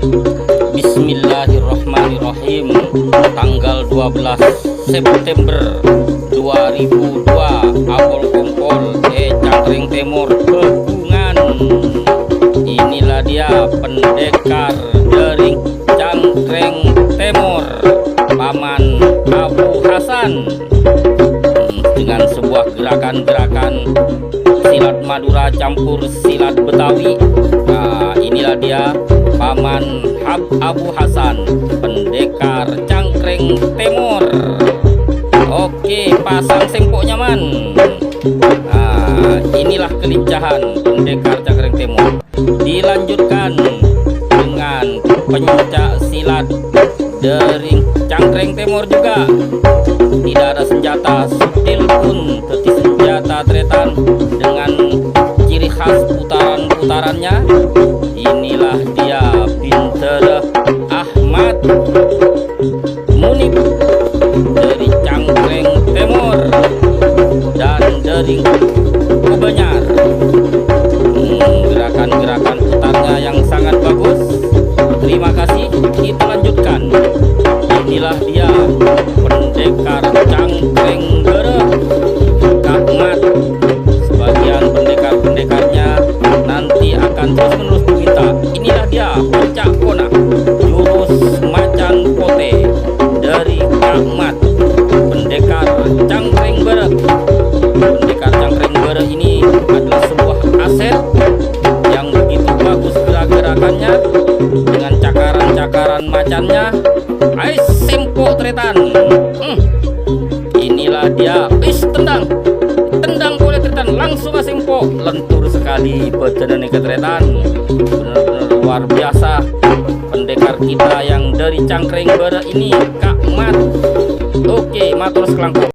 Bismillahirrahmanirrahim. Tanggal 12 September 2002, Apol Kompol Cangkring Timur Hubungan. Inilah dia pendekar dari Cangkring Timur, Paman Abu Hasan, dengan sebuah gerakan-gerakan silat Madura campur silat Betawi. Nah, inilah dia Paman Abu Hasan, pendekar Cangkring Timur. Oke, pasang sempoknya man. Nah, inilah kelincahan pendekar Cangkring Timur. Dilanjutkan dengan pencak silat dari Cangkring Timur juga. Tidak ada senjata sutil pun, tetapi senjata tretan dengan ciri khas putaran-putarannya. Inilah dia Pinter Ahmad Munib dari Cangkring Timur dan dari Kubanyar. Gerakan-gerakan putarnya yang sangat bagus. Terima kasih, kita lanjutkan. Inilah dia pendekar Cangkring Bereh Ahmad. Sebagian pendekar-pendekarnya nanti akan terus-menerus meminta. Inilah dia puncak kona, jurus macan pote dari Ahmad, pendekar Cangkring Bereh. Pendekar Cangkring Bereh ini adalah sebuah aset yang begitu bagus gerak-gerakannya dengan cakaran-cakaran macannya. Ais sempo tretan. Inilah dia. Tendang boleh tretan, langsung ke sempo. Lentur sekali badannya ke tretan. Benar-benar luar biasa pendekar kita yang dari Cangkring Bereh ini, Kak Mat. Oke, matur selangkung.